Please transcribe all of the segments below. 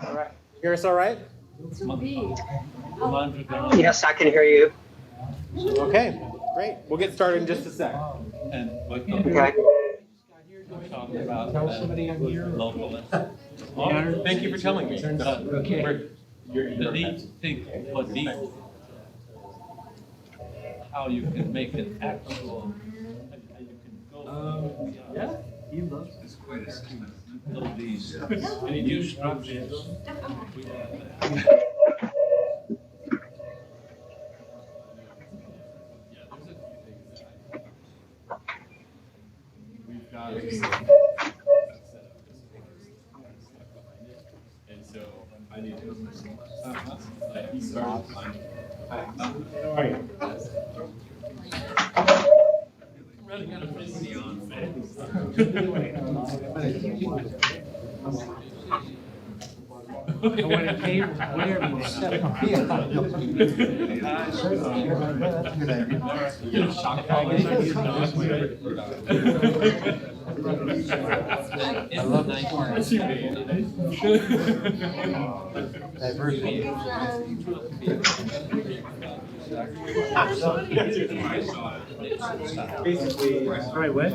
All right. Hear us all right? Yes, I can hear you. Okay, great. We'll get started in just a sec. Okay. Tell somebody I'm here. Thank you for telling me. Okay. The neat thing, what neat, how you can make it actual, how you can go. Yeah, he loves this. Quite a scheme. Of these, any new structures. We've got and so I need to like he started finding. How are you? Running out of busy on When it came, whatever you said. Shock collars. I love nice diversity. Basically, Right, what?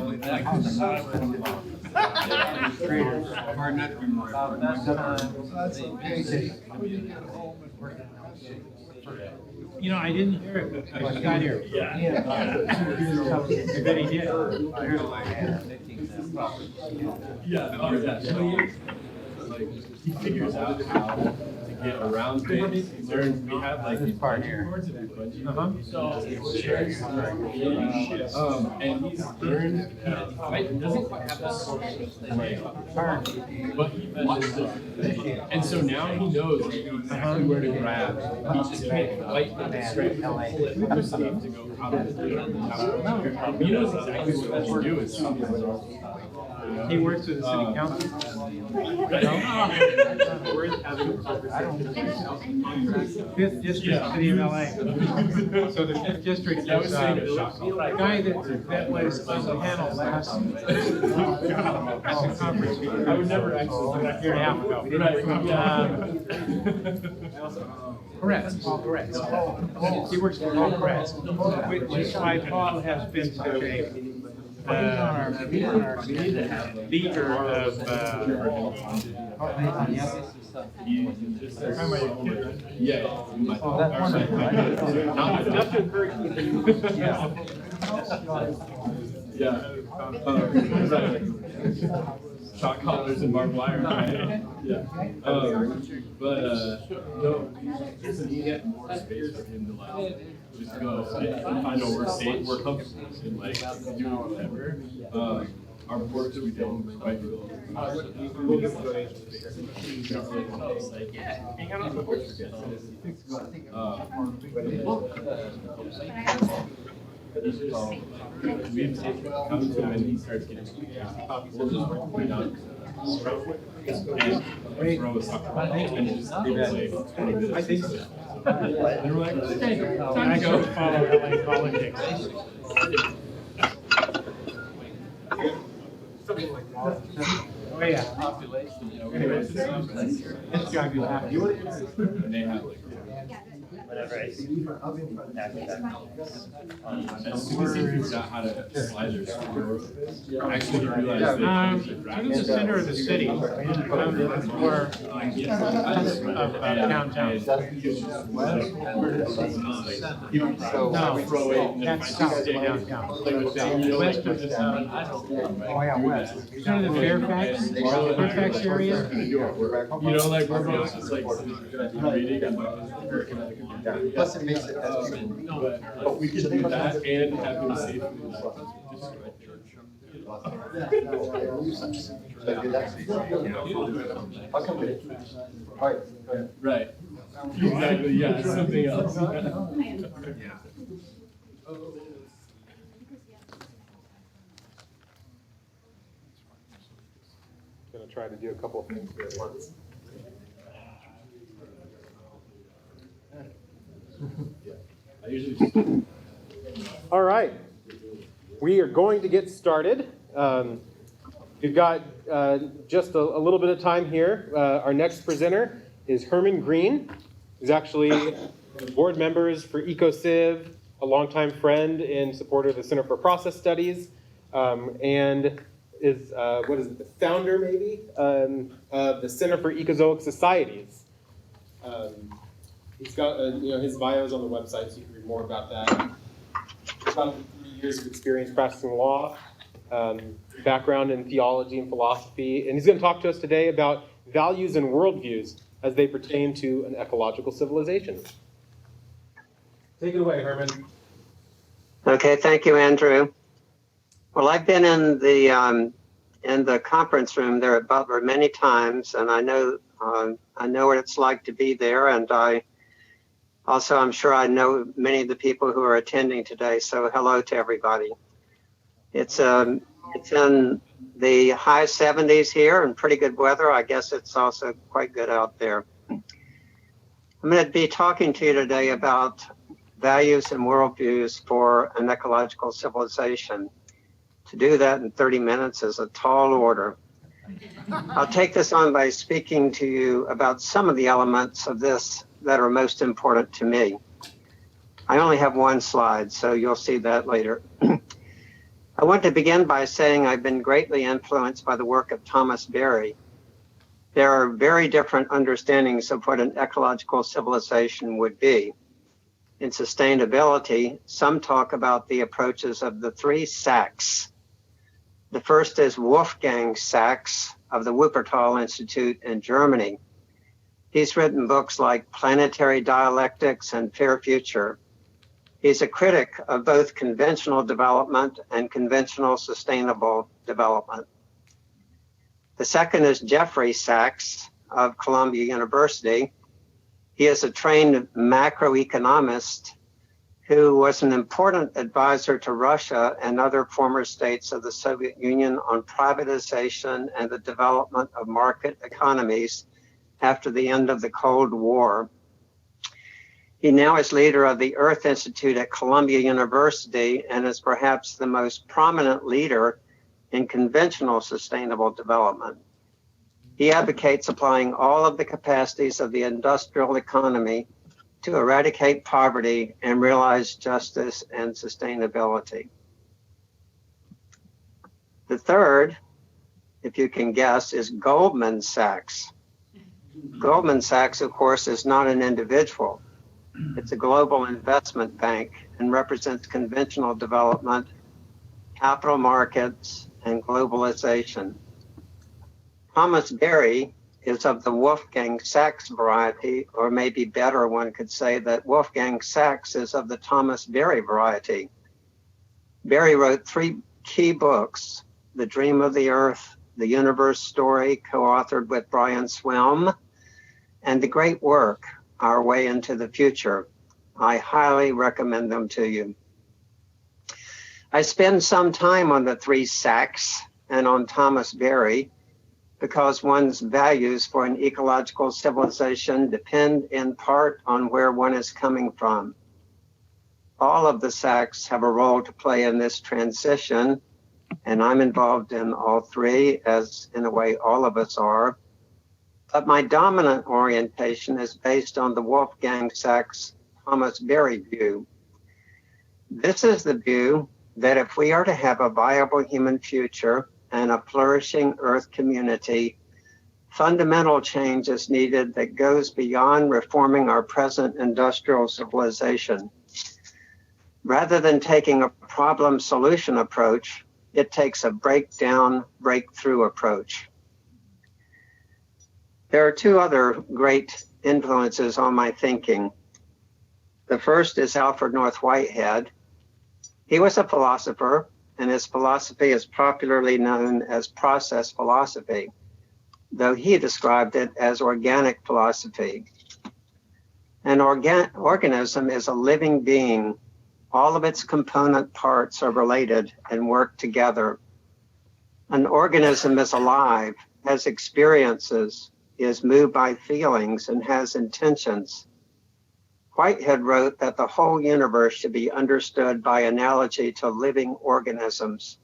You know, I didn't hear it, but I got here. I bet he did. Yeah, oh yeah. So like he figures out how to get around things. He learns we have like these part here. And he's learned he doesn't quite have the social but he watches it. And so now he knows exactly where to grab. He just can't quite get the strength to pull it through safe to go out of the door. He knows exactly what to do. It's He works with the city council. Fifth district, city of LA. So the fifth district is the guy that was on the panel last at the conference. I would never actually A year and a half ago. Correct, Paul Correct. He works for Paul Correct, which is why Paul has been such a leader of enough to encourage you. Shot collars and barbed wire, right? Yeah. No, just need more space for him to like just go and find out we're safe, we're comfortable, and like do whatever. Our ports we don't quite feel. We'll give donations. Like, yeah, hang out on the porch for kids. We've taken come to him and he starts getting we'll just put it down. And throw a soccer ball and just play 20 minutes. I think so. They were like, okay, time I to go go. follow LA politics. Oh, yeah. Population, you know. Anyways, it's gotta be happy. And they have like, Whatever I see. as soon as he figures out how to slide their screw, actually he realized that To the center of the city, or downtown. No, throw it and then that's south of downtown. West of the city. Oh, yeah, west. Kind of the Fairfax area. You know, like we're both just like reading and like, Plus it makes it. but we could do that and have him safe. Right. Exactly, yeah, something else. Gonna try to do a couple of things here at once. I usually just. All right. We are going to get started. We've got just a little bit of time here. Our next presenter is Herman Green, who's actually board members for EcoCiv, a longtime friend and supporter of the Center for Process Studies, and is, the founder maybe, of the Center for Ecozoic Societies. He's got, his bio is on the website, so you can read more about that. About 3 years of experience practicing law, background in theology and philosophy, and he's going to talk to us today about values and worldviews as they pertain to an ecological civilization. Take it away, Herman. Okay, thank you, Andrew. Well, I've been in the conference room there at Butler many times, and I know what it's like to be there, and I'm sure I know many of the people who are attending today. So hello to everybody. It's in the high 70s here and pretty good weather. I guess it's also quite good out there. I'm going to be talking to you today about values and worldviews for an ecological civilization. To do that in 30 minutes is a tall order. I'll take this on by speaking to you about some of the elements of this that are most important to me. I only have one slide, so you'll see that later. I want to begin by saying I've been greatly influenced by the work of Thomas Berry. There are very different understandings of what an ecological civilization would be. In sustainability, some talk about the approaches of the 3 Sachs. The first is Wolfgang Sachs of the Wuppertal Institute in Germany. He's written books like Planetary Dialectics and Fair Future. He's a critic of both conventional development and conventional sustainable development. The second is Jeffrey Sachs of Columbia University. He is a trained macroeconomist who was an important advisor to Russia and other former states of the Soviet Union on privatization and the development of market economies after the end of the Cold War. He now is leader of the Earth Institute at Columbia University and is perhaps the most prominent leader in conventional sustainable development. He advocates applying all of the capacities of the industrial economy to eradicate poverty and realize justice and sustainability. The third, if you can guess, is Goldman Sachs. Goldman Sachs, of course, is not an individual. It's a global investment bank and represents conventional development, capital markets, and globalization. Thomas Berry is of the Wolfgang Sachs variety, or maybe better, one could say that Wolfgang Sachs is of the Thomas Berry variety. Berry wrote 3 key books, The Dream of the Earth, The Universe Story, co-authored with Brian Swelm, and The Great Work, Our Way into the Future. I highly recommend them to you. I spend some time on the 3 Sachs and on Thomas Berry because one's values for an ecological civilization depend in part on where one is coming from. All of the Sachs have a role to play in this transition, and I'm involved in all 3, as in a way all of us are. But my dominant orientation is based on the Wolfgang Sachs Thomas Berry view. This is the view that if we are to have a viable human future and a flourishing Earth community, fundamental change is needed that goes beyond reforming our present industrial civilization. Rather than taking a problem-solution approach, it takes a breakdown, breakthrough approach. There are 2 other great influences on my thinking. The first is Alfred North Whitehead. He was a philosopher, and his philosophy is popularly known as process philosophy, though he described it as organic philosophy. An organism is a living being. All of its component parts are related and work together. An organism is alive, has experiences, is moved by feelings, and has intentions. Whitehead wrote that the whole universe should be understood by analogy to living organisms.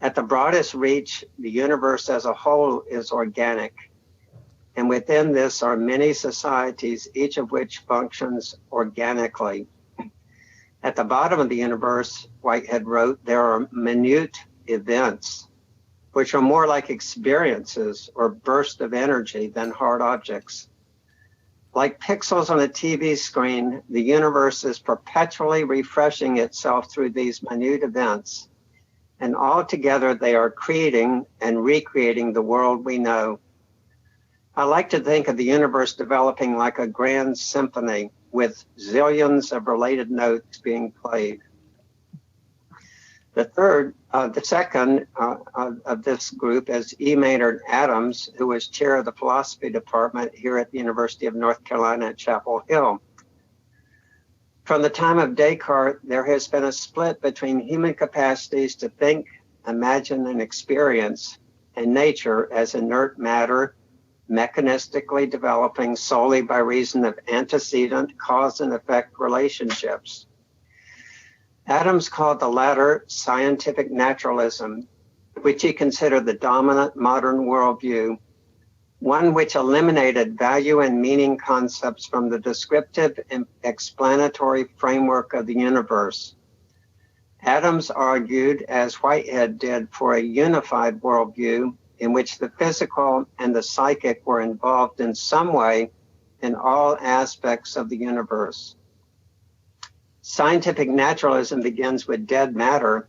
At the broadest reach, the universe as a whole is organic, and within this are many societies, each of which functions organically. At the bottom of the universe, Whitehead wrote, there are minute events, which are more like experiences or bursts of energy than hard objects. Like pixels on a TV screen, the universe is perpetually refreshing itself through these minute events, and all together they are creating and recreating the world we know. I like to think of the universe developing like a grand symphony with zillions of related notes being played. The second of this group is E. Maynard Adams, who was chair of the philosophy department here at the University of North Carolina at Chapel Hill. From the time of Descartes, there has been a split between human capacities to think, imagine, and experience, and nature as inert matter, mechanistically developing solely by reason of antecedent cause and effect relationships. Adams called the latter scientific naturalism, which he considered the dominant modern worldview, one which eliminated value and meaning concepts from the descriptive and explanatory framework of the universe. Adams argued, as Whitehead did, for a unified worldview in which the physical and the psychic were involved in some way in all aspects of the universe. Scientific naturalism begins with dead matter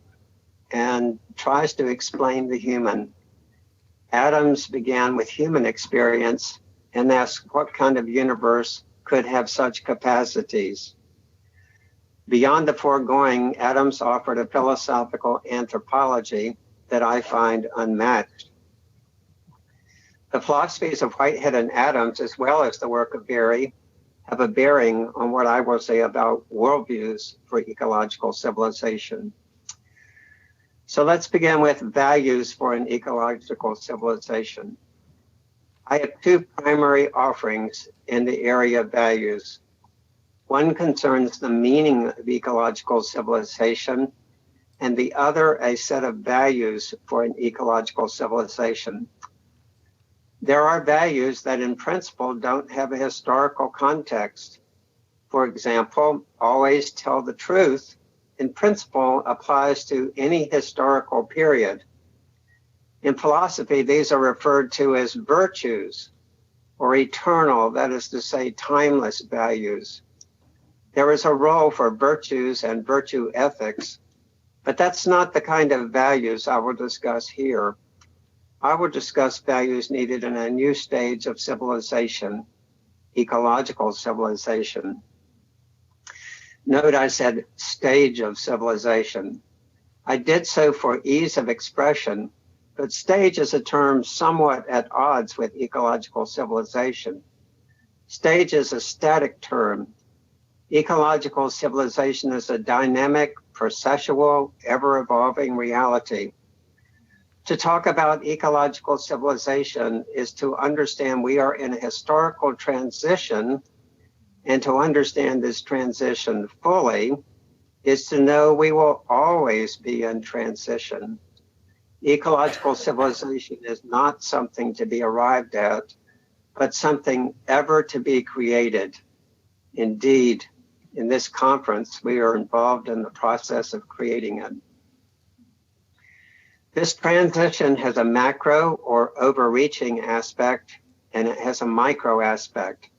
and tries to explain the human. Adams began with human experience and asked what kind of universe could have such capacities. Beyond the foregoing, Adams offered a philosophical anthropology that I find unmatched. The philosophies of Whitehead and Adams, as well as the work of Berry, have a bearing on what I will say about worldviews for ecological civilization. So let's begin with values for an ecological civilization. I have two primary offerings in the area of values. One concerns the meaning of ecological civilization, and the other a set of values for an ecological civilization. There are values that in principle don't have a historical context. For example, always tell the truth in principle applies to any historical period. In philosophy, these are referred to as virtues or eternal, that is to say, timeless values. There is a role for virtues and virtue ethics, but that's not the kind of values I will discuss here. I will discuss values needed in a new stage of civilization, ecological civilization. Note I said stage of civilization. I did so for ease of expression, but stage is a term somewhat at odds with ecological civilization. Stage is a static term. Ecological civilization is a dynamic, processual, ever-evolving reality. To talk about ecological civilization is to understand we are in a historical transition, and to understand this transition fully is to know we will always be in transition. Ecological civilization is not something to be arrived at, but something ever to be created. Indeed, in this conference, we are involved in the process of creating it. This transition has a macro or overreaching aspect, and it has a micro aspect.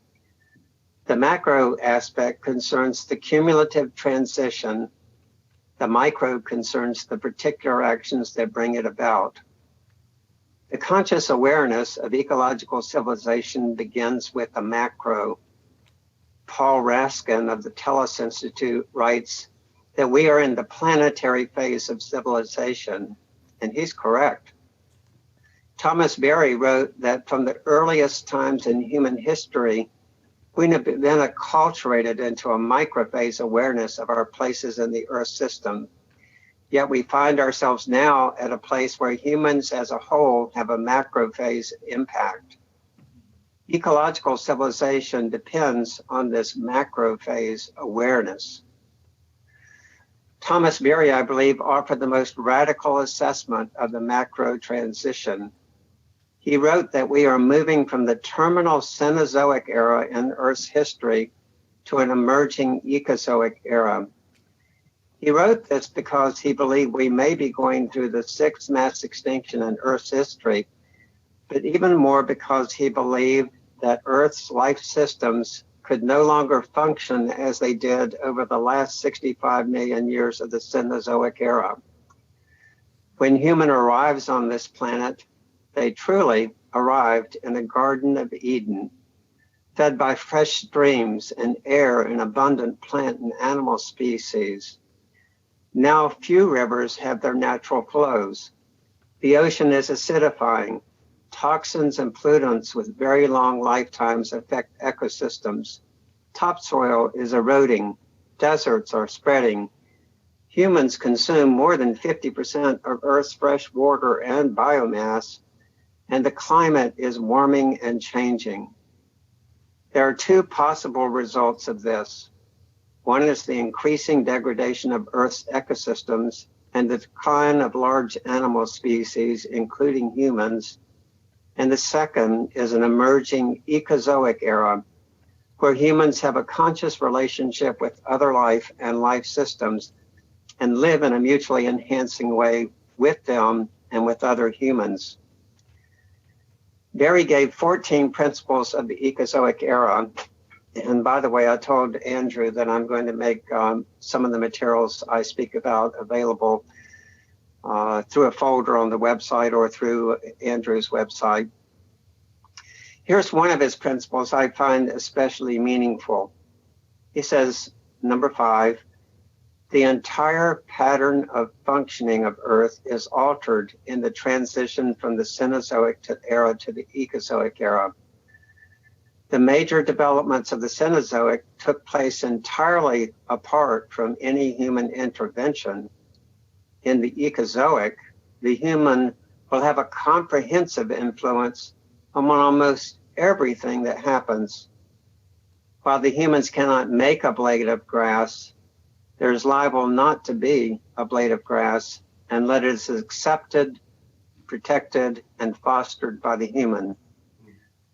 The macro aspect concerns the cumulative transition. The micro concerns the particular actions that bring it about. The conscious awareness of ecological civilization begins with the macro. Paul Raskin of the Tellus Institute writes that we are in the planetary phase of civilization, and he's correct. Thomas Berry wrote that from the earliest times in human history, we have been acculturated into a microphase awareness of our places in the Earth system. Yet we find ourselves now at a place where humans as a whole have a macrophase impact. Ecological civilization depends on this macrophase awareness. Thomas Berry, I believe, offered the most radical assessment of the macro transition. He wrote that we are moving from the terminal Cenozoic era in Earth's history to an emerging Ecozoic era. He wrote this because he believed we may be going through the sixth mass extinction in Earth's history, but even more because he believed that Earth's life systems could no longer function as they did over the last 65 million years of the Cenozoic era. When human arrives on this planet, they truly arrived in a Garden of Eden, fed by fresh streams and air and abundant plant and animal species. Now few rivers have their natural flows. The ocean is acidifying. Toxins and pollutants with very long lifetimes affect ecosystems. Topsoil is eroding. Deserts are spreading. Humans consume more than 50% of Earth's fresh water and biomass, and the climate is warming and changing. There are two possible results of this. One is the increasing degradation of Earth's ecosystems and the decline of large animal species, including humans. And the second is an emerging Ecozoic era, where humans have a conscious relationship with other life and life systems and live in a mutually enhancing way with them and with other humans. Berry gave 14 principles of the Ecozoic era. And by the way, I told Andrew that I'm going to make some of the materials I speak about available through a folder on the website or through Andrew's website. Here's one of his principles I find especially meaningful. He says, number 5, the entire pattern of functioning of Earth is altered in the transition from the Cenozoic era to the Ecozoic era. The major developments of the Cenozoic took place entirely apart from any human intervention. In the Ecozoic, the human will have a comprehensive influence on almost everything that happens. While the humans cannot make a blade of grass, there is liable not to be a blade of grass unless it is accepted, protected, and fostered by the human.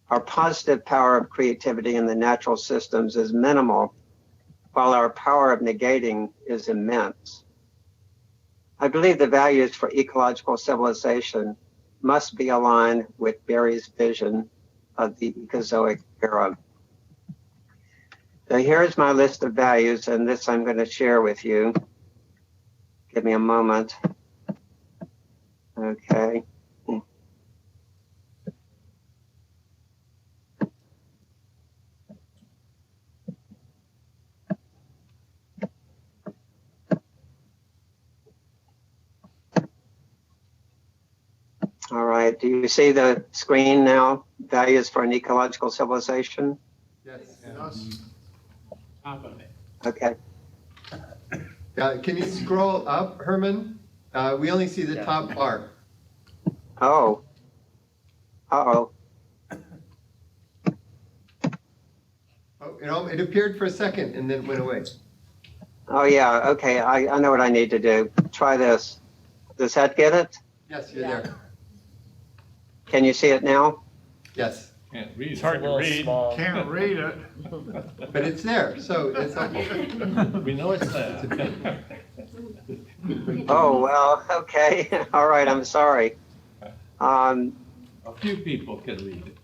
Our positive power of creativity in the natural systems is minimal, while our power of negating is immense. I believe the values for ecological civilization must be aligned with Berry's vision of the Ecozoic era. So here's my list of values, and this I'm going to share with you. Give me a moment. Okay. All right, do you see the screen now? Values for an ecological civilization? Yes. Top of it. Okay. Can you scroll up, Herman? We only see the top bar. Oh. Uh-oh. Oh, it appeared for a second and then went away. Oh, yeah, okay, I know what I need to do. Try this. Does that get it? Yes, you're there. Can you see it now? Yes, Can't read. It's hard to read. Can't read it. but it's there, so it's okay. We know it's there. Oh, well, okay. All right, I'm sorry. A few people can read it.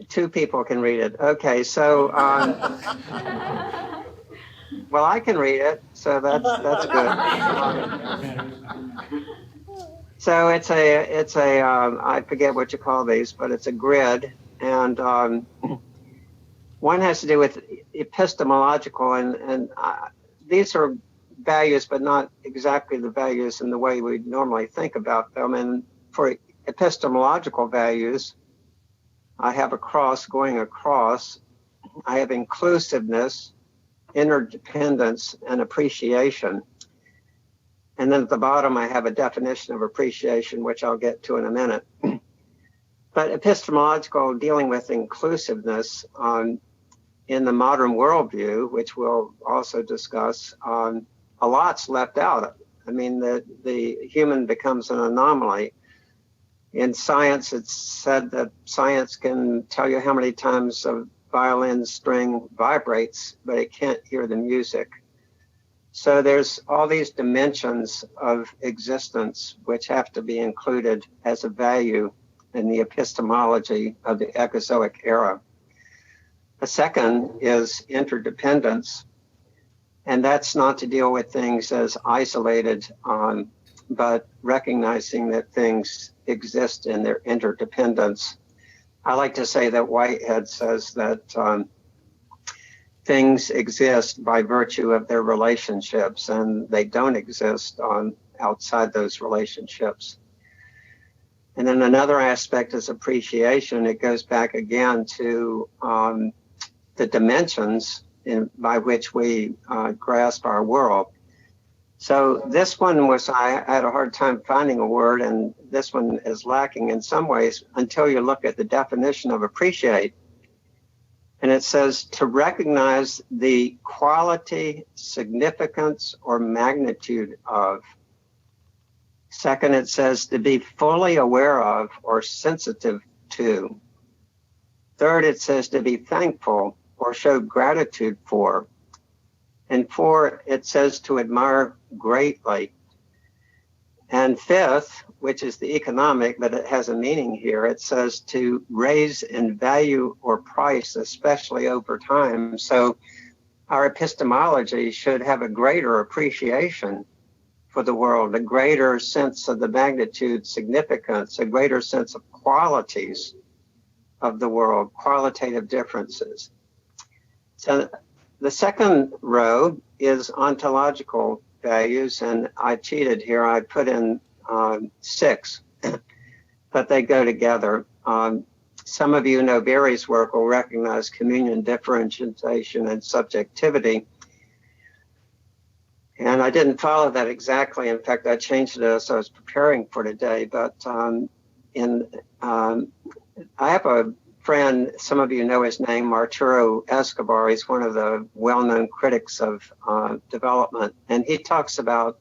2 people can read it. Okay, so, well, I can read it, so that's good. So it's a I forget what you call these, but it's a grid, and one has to do with epistemological, and these are values, but not exactly the values in the way we normally think about them. And for epistemological values, I have a cross going across. I have inclusiveness, interdependence, and appreciation. And then at the bottom, I have a definition of appreciation, which I'll get to in a minute. But epistemological, dealing with inclusiveness in the modern worldview, which we'll also discuss, a lot's left out. I mean, the human becomes an anomaly. In science, it's said that science can tell you how many times a violin string vibrates, but it can't hear the music. So there's all these dimensions of existence which have to be included as a value in the epistemology of the Ecozoic era. The second is interdependence, and that's not to deal with things as isolated, but recognizing that things exist in their interdependence. I like to say that Whitehead says that things exist by virtue of their relationships, and they don't exist outside those relationships. And then another aspect is appreciation. It goes back again to the dimensions by which we grasp our world. So this one was, I had a hard time finding a word, and this one is lacking in some ways until you look at the definition of appreciate. And it says to recognize the quality, significance, or magnitude of. Second, it says to be fully aware of or sensitive to. Third, it says to be thankful or show gratitude for. And four, it says to admire greatly. And fifth, which is the economic, but it has a meaning here, it says to raise in value or price, especially over time. So our epistemology should have a greater appreciation for the world, a greater sense of the magnitude, significance, a greater sense of qualities of the world, qualitative differences. So the second row is ontological values, and I cheated here. I put in 6, but they go together. Some of you know Barry's work will recognize communion, differentiation, and subjectivity. And I didn't follow that exactly. In fact, I changed it as I was preparing for today. But I have a friend, some of you know his name, Arturo Escobar. He's one of the well-known critics of development. And he talks about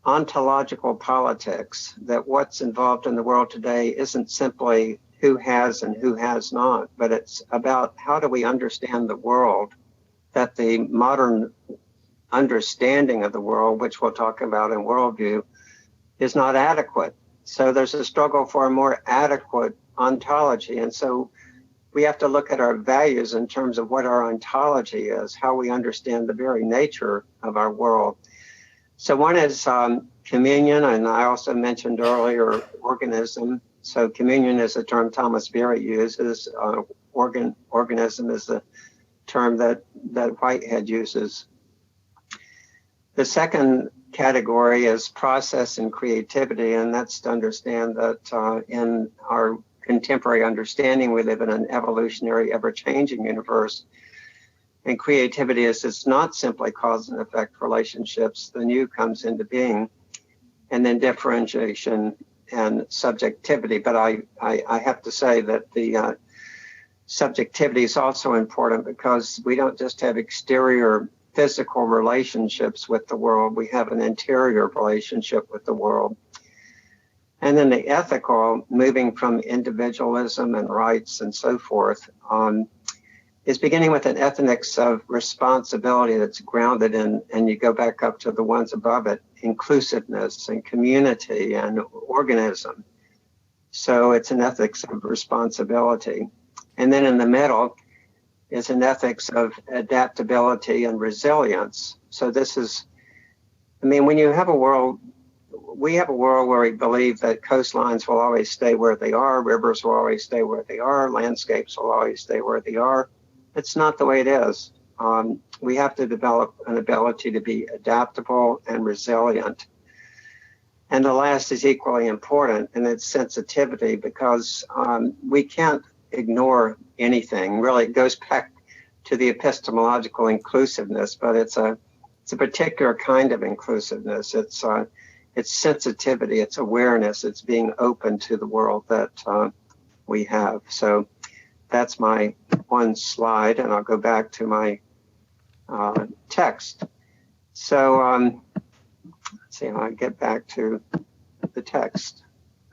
ontological politics, that what's involved in the world today isn't simply who has and who has not, but it's about how do we understand the world, that the modern understanding of the world, which we'll talk about in Worldview, is not adequate. So there's a struggle for a more adequate ontology. And so we have to look at our values in terms of what our ontology is, how we understand the very nature of our world. So one is communion, and I also mentioned earlier organism. So communion is a term Thomas Berry uses. Organism is the term that Whitehead uses. The second category is process and creativity, and that's to understand that in our contemporary understanding, we live in an evolutionary, ever-changing universe. And creativity is it's not simply cause and effect relationships. The new comes into being, and then differentiation and subjectivity. But I have to say that the subjectivity is also important because we don't just have exterior physical relationships with the world, we have an interior relationship with the world. And then the ethical, moving from individualism and rights and so forth, is beginning with an ethics of responsibility that's grounded in, and you go back up to the ones above it, inclusiveness and community and organism. So it's an ethics of responsibility. And then in the middle is an ethics of adaptability and resilience. So this is, I mean, when you have a world, we have a world where we believe that coastlines will always stay where they are, rivers will always stay where they are, landscapes will always stay where they are. It's not the way it is. We have to develop an ability to be adaptable and resilient. And the last is equally important, and it's sensitivity, because we can't ignore anything. Really, it goes back to the epistemological inclusiveness, but it's a particular kind of inclusiveness. It's sensitivity, it's awareness, it's being open to the world that we have. So that's my one slide, and I'll go back to my text. So let's see how I get back to the text.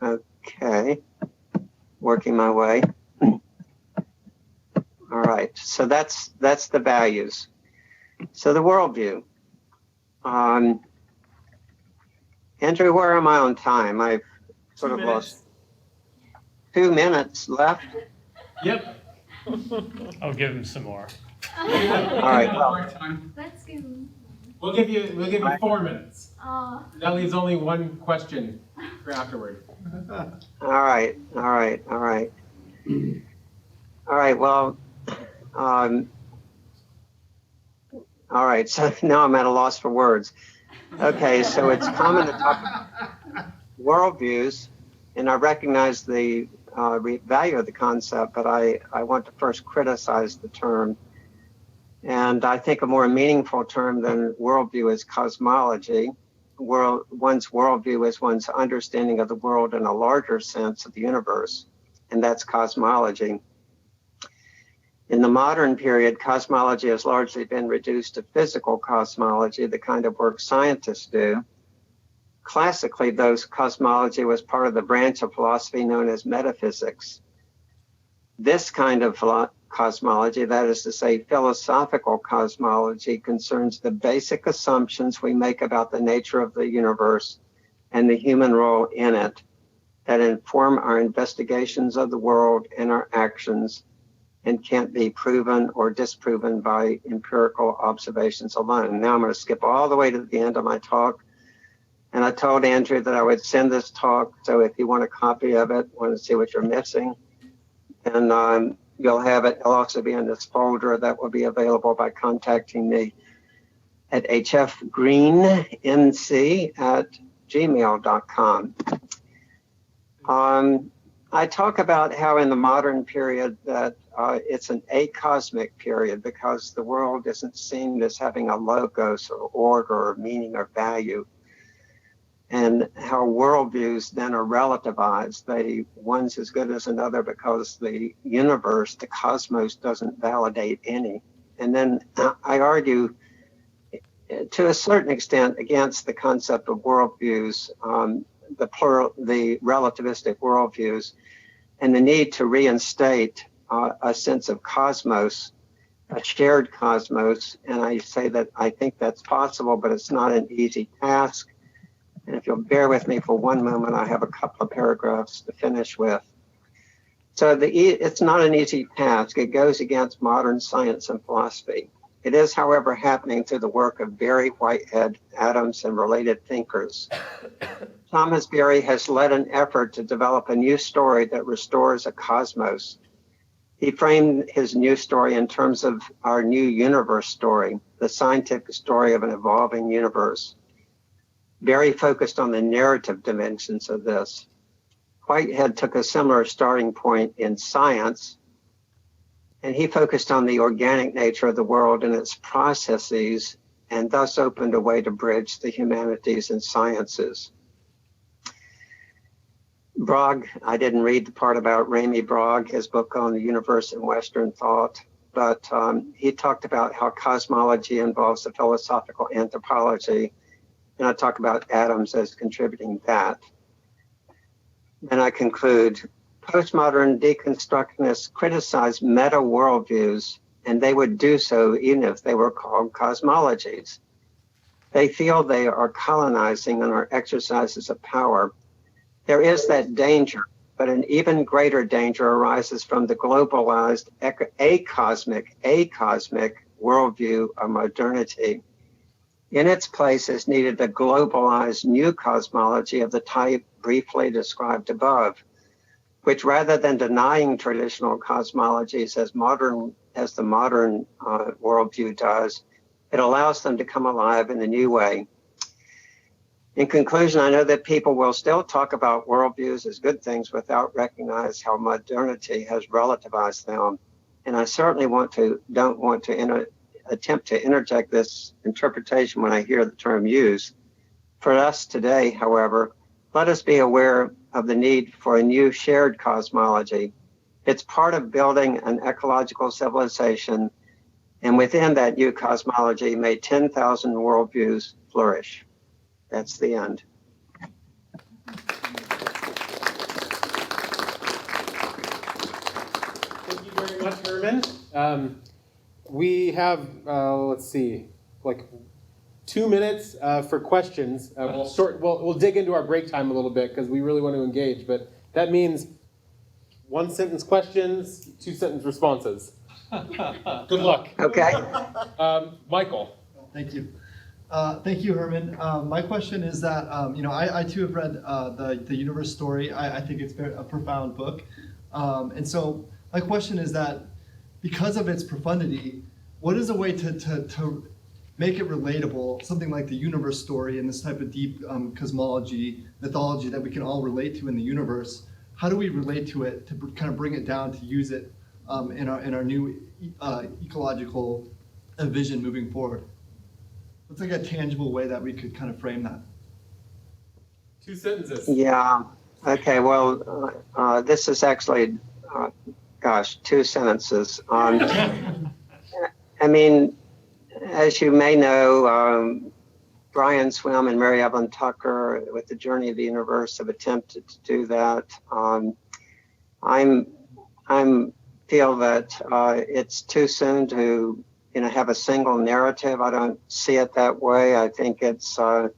Okay, working my way. All right, so that's the values. So the worldview. Andrew, where am I on time? I've sort of lost 2 minutes left. Yep. I'll give him some more. All right. Well, Let's go. We'll give you 4 minutes. Oh. That leaves only one question for afterward. all right. Well, all right. So now I'm at a loss for words. Okay, so it's common to talk about worldviews, and I recognize the value of the concept, but I want to first criticize the term. And I think a more meaningful term than worldview is cosmology. One's worldview is one's understanding of the world in a larger sense of the universe, and that's cosmology. In the modern period, cosmology has largely been reduced to physical cosmology, the kind of work scientists do. Classically, though, cosmology was part of the branch of philosophy known as metaphysics. This kind of cosmology, that is to say, philosophical cosmology, concerns the basic assumptions we make about the nature of the universe and the human role in it that inform our investigations of the world and our actions, and can't be proven or disproven by empirical observations alone. Now I'm going to skip all the way to the end of my talk. And I told Andrew that I would send this talk, so if you want a copy of it, want to see what you're missing, and you'll have it. It'll also be in this folder that will be available by contacting me at hfgreennc@gmail.com. I talk about how in the modern period that it's an acosmic period because the world isn't seen as having a logos or order or meaning or value, and how worldviews then are relativized. One's as good as another because the universe, the cosmos, doesn't validate any. And then I argue to a certain extent against the concept of worldviews, the relativistic worldviews, and the need to reinstate a sense of cosmos, a shared cosmos. And I say that I think that's possible, but it's not an easy task. And if you'll bear with me for one moment, I have a couple of paragraphs to finish with. So it's not an easy task. It goes against modern science and philosophy. It is, however, happening through the work of Berry, Whitehead, Adams, and related thinkers. Thomas Berry has led an effort to develop a new story that restores a cosmos. He framed his new story in terms of our new universe story, the scientific story of an evolving universe. Berry focused on the narrative dimensions of this. Whitehead took a similar starting point in science, and he focused on the organic nature of the world and its processes, and thus opened a way to bridge the humanities and sciences. Brogg, I didn't read the part about Remy Brogg, his book on the universe and Western thought, but he talked about how cosmology involves a philosophical anthropology, and I talk about Adams as contributing that. And I conclude, postmodern deconstructionists criticize meta worldviews, and they would do so even if they were called cosmologies. They feel they are colonizing on our exercises of power. There is that danger, but an even greater danger arises from the globalized acosmic worldview of modernity. In its place is needed a globalized new cosmology of the type briefly described above, which rather than denying traditional cosmologies as the modern worldview does, it allows them to come alive in a new way. In conclusion, I know that people will still talk about worldviews as good things without recognizing how modernity has relativized them. And I certainly don't want to attempt to interject this interpretation when I hear the term used. For us today, however, let us be aware of the need for a new shared cosmology. It's part of building an ecological civilization, And within that new cosmology, may 10,000 worldviews flourish. That's the end. Thank you very much, Herman. We have, let's see, like 2 minutes for questions. We'll dig into our break time a little bit because we really want to engage, but that means 1-sentence questions, 2-sentence responses. Good luck. Okay. Michael. Thank you. Thank you, Herman. My question is that, I too have read the Universe Story. I think it's a profound book. And so my question is that because of its profundity, what is a way to make it relatable, something like the Universe Story and this type of deep cosmology, mythology that we can all relate to in the universe? How do we relate to it to kind of bring it down, to use it in our new ecological vision moving forward? What's like a tangible way that we could kind of frame that? 2 sentences. Yeah. Okay. Well, this is actually, 2 sentences. I mean, as you may know, Brian Swimme and Mary Evelyn Tucker with the Journey of the Universe have attempted to do that. I'm feel that it's too soon to have a single narrative. I don't see it that way. I think it's something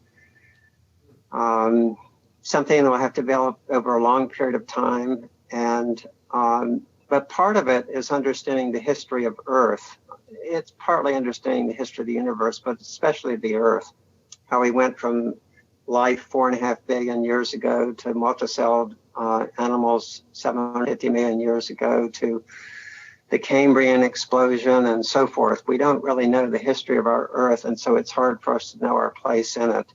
that will have to develop over a long period of time. And but part of it is understanding the history of Earth. It's partly understanding the history of the universe, but especially the Earth, how we went from life 4.5 billion years ago to multicelled animals 750 million years ago to the Cambrian explosion and so forth. We don't really know the history of our Earth, and so it's hard for us to know our place in it.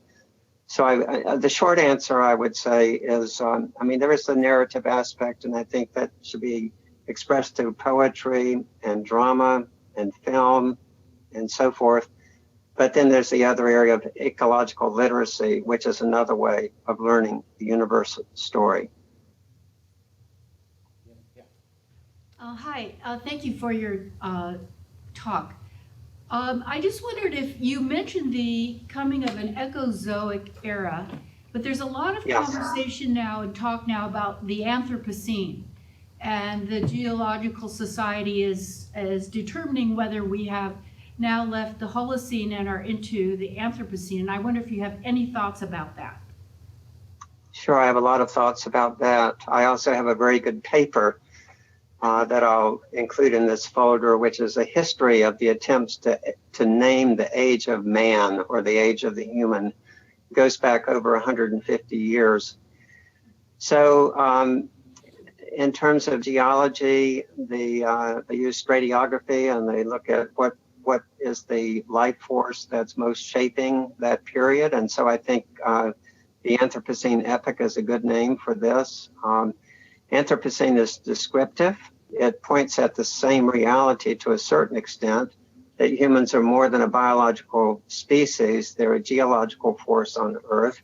So the short answer I would say is, there is the narrative aspect, and I think that should be expressed through poetry and drama and film and so forth. But then there's the other area of ecological literacy, which is another way of learning the universal story. Hi, thank you for your talk. I just wondered if you mentioned the coming of an Ecozoic era, but there's a lot of Yes. conversation now and talk now about the Anthropocene, and the Geological Society is determining whether we have now left the Holocene and are into the Anthropocene. And I wonder if you have any thoughts about that. Sure, I have a lot of thoughts about that. I also have a very good paper that I'll include in this folder, which is a history of the attempts to name the age of man or the age of the human. It goes back over 150 years. So in terms of geology, they use stratigraphy and they look at what is the life force that's most shaping that period. And so I think the Anthropocene epoch is a good name for this. Anthropocene is descriptive. It points at the same reality to a certain extent, that humans are more than a biological species. They're a geological force on Earth.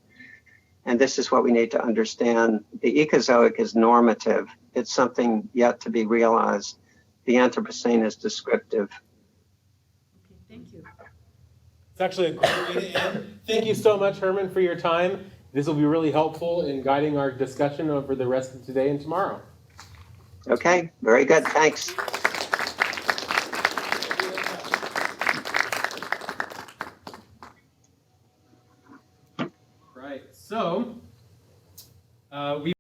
And this is what we need to understand. The Ecozoic is normative. It's something yet to be realized. The Anthropocene is descriptive. Okay, thank you. It's actually a great way to end. Thank you so much, Herman, for your time. This will be really helpful in guiding our discussion over the rest of today and tomorrow. Okay, very good. Thanks. Right. So we